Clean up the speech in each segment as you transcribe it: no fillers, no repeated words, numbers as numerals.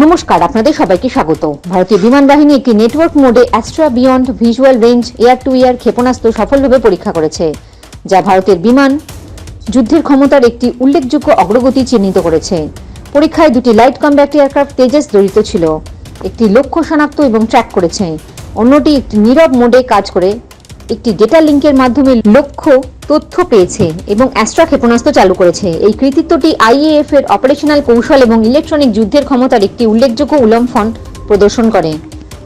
নমস্কার, আপনাদের সবাইকে স্বাগত। ভারতীয় বিমান বাহিনী একটি নেটওয়ার্ক মোডে Astra beyond visual range air two air ক্ষেপণাস্ত্র সফলভাবে পরীক্ষা করেছে, যা ভারতের বিমান যুদ্ধের ক্ষমতার একটি উল্লেখযোগ্য অগ্রগতি চিহ্নিত করেছে। পরীক্ষায় দুটি লাইট কম্ব্যাট এয়ারক্রাফট তেজস জড়িত ছিল। একটি লক্ষ্য শনাক্ত এবং ট্র্যাক করেছে, অন্যটি একটি নীরব মোডে কাজ করে একটি ডেটা লিঙ্কের মাধ্যমে লক্ষ্য তথ্য পেয়েছে এবং অ্যাস্ট্রা ক্ষেপণাস্ত্র চালু করেছে। এই কৃতিত্বটি আইএএফ এর অপারেশনাল কৌশল এবং ইলেকট্রনিক যুদ্ধের ক্ষমতার একটি উল্লেখযোগ্য উল্লম্ফন প্রদর্শন করে।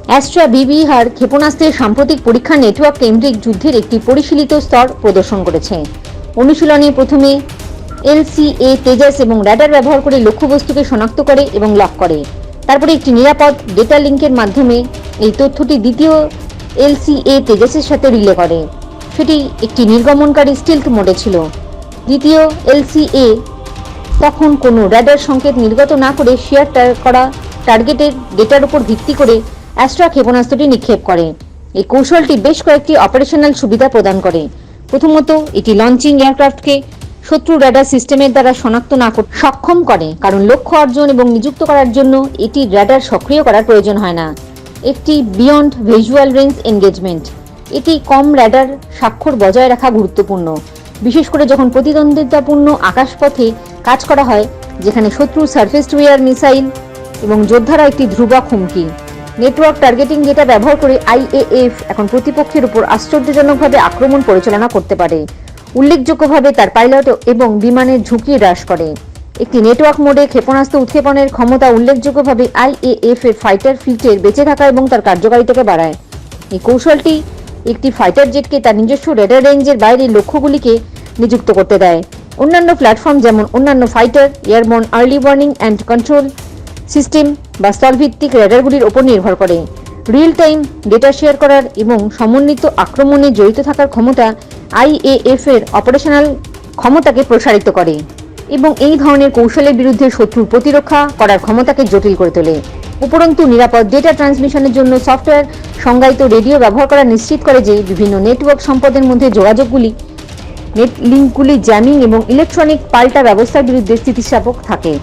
অ্যাস্ট্রা বিবিহার ক্ষেপণাস্ত্রের সাম্প্রতিক পরীক্ষা নেটওয়ার্ক কেন্দ্রিক যুদ্ধের একটি পরিশীলিত স্তর প্রদর্শন করেছে। অনুশীলনে প্রথমে এলসিএ তেজস এবং র্যাডার ব্যবহার করে লক্ষ্যবস্তুকে শনাক্ত করে এবং লক করে। তারপরে একটি নিরাপদ ডেটা লিঙ্কের মাধ্যমে এই তথ্যটি দ্বিতীয় এলসিএ তেজসের সাথে রিলে করে। সেটি একটি নির্গমনকারী স্টিলথ মোডে ছিল। দ্বিতীয় এলসিএ তখন কোনো র্যাডার সংকেত নির্গত না করে শেয়ার করা টার্গেটের ডেটার উপর ভিত্তি করে অ্যাস্ট্রা ক্ষেপণাস্ত্রটি নিক্ষেপ করে। এই কৌশলটি বেশ কয়েকটি অপারেশনাল সুবিধা প্রদান করে। প্রথমত, এটি লঞ্চিং এয়ারক্রাফটকে শত্রু র্যাডার সিস্টেমের দ্বারা শনাক্ত না করতে সক্ষম করে, কারণ লক্ষ্য অর্জন এবং নিযুক্ত করার জন্য এটি র্যাডার সক্রিয় করার প্রয়োজন হয় না। একটি বিয়ন্ড ভিজুয়াল রেঞ্জ এনগেজমেন্ট, এটি কম র্যাডার স্বাক্ষর বজায় রাখা গুরুত্বপূর্ণ, বিশেষ করে যখন প্রতিদ্বন্দ্বিতাপূর্ণ আকাশপথে কাজ করা হয়, যেখানে শত্রু সারফেস টু এয়ার মিসাইল এবং যোদ্ধারা একটি ধ্রুবক হুমকি। নেটওয়ার্ক টার্গেটিং যেটা ব্যবহার করে আইএএফ এখন প্রতিপক্ষের উপর আশ্চর্যজনকভাবে আক্রমণ পরিচালনা করতে পারে, উল্লেখযোগ্যভাবে তার পাইলট এবং বিমানের ঝুঁকি হ্রাস করে। একটি নেটওয়ার্ক মোডে ক্ষেপণাস্ত্র উৎক্ষেপণের ক্ষমতা উল্লেখযোগ্যভাবে আইএএফ এর ফাইটার ফ্লিটের বেঁচে থাকা এবং তার কার্যকারিতাকে বাড়ায়। এই কৌশলটি একটি ফাইটার জেটকে তার নিজস্ব রেডার রেঞ্জের বাইরে লক্ষ্যগুলিকে নিযুক্ত করতে দেয়। অন্যান্য প্ল্যাটফর্ম যেমন অন্যান্য fighter, airborne early warning and control system বা স্থলভিত্তিক রেডারগুলির ওপর নির্ভর করে। রিয়েল টাইম ডেটা শেয়ার করার এবং সমন্বিত আক্রমণে জড়িত থাকার ক্ষমতা আইএএফ এর অপারেশনাল ক্ষমতাকে প্রসারিত করে এবং এই ধরনের কৌশলের বিরুদ্ধে শত্রুর প্রতিরক্ষা করার ক্ষমতাকে জটিল করে তোলে। উপরন্তু, নিরাপদ ডেটা ট্রান্সমিশনের জন্য সফটওয়্যার সংজ্ঞায়িত রেডিও ব্যবহার করা নিশ্চিত করে যে বিভিন্ন নেটওয়ার্ক সম্পদের মধ্যে যোগাযোগগুলি, নেট লিঙ্কগুলি জ্যামিং এবং ইলেকট্রনিক পাল্টা ব্যবস্থার বিরুদ্ধে স্থিতিস্থাপক থাকে।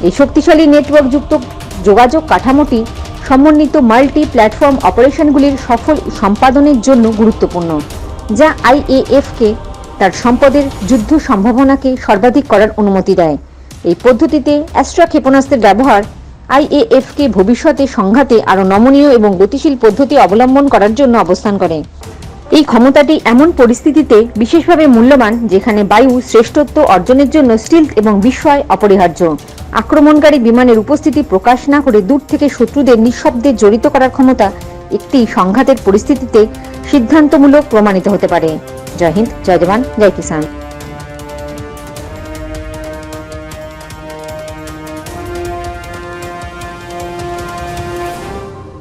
এই শক্তিশালী নেটওয়ার্কযুক্ত যোগাযোগ কাঠামোটি সমন্বিত মাল্টি প্ল্যাটফর্ম অপারেশনগুলির সফল সম্পাদনের জন্য গুরুত্বপূর্ণ, যা আইএএফকে তার সম্পদের যুদ্ধ সম্ভাবনাকে সর্বাধিক করার অনুমতি দেয়। এই পদ্ধতিতে অ্যাস্ট্রা ক্ষেপণাস্ত্রের ব্যবহার আইএএফকে ভবিষ্যতে সংঘাতে আরও নমনীয় এবং গতিশীল পদ্ধতি অবলম্বন করার জন্য অবস্থান করে। এই ক্ষমতাটি এমন পরিস্থিতিতে বিশেষভাবে মূল্যবান যেখানে বায়ু শ্রেষ্ঠত্ব অর্জনের জন্য স্টিলথ এবং বিস্ময় অপরিহার্য। আক্রমণকারী বিমানের উপস্থিতি প্রকাশ না করে দূর থেকে শত্রুদের নিঃশব্দে জড়িত করার ক্ষমতা একটি সংঘাতের পরিস্থিতিতে সিদ্ধান্তমূলক প্রমাণিত হতে পারে। জয় হিন্দ, জয় জওয়ান, জয় কিষাণ।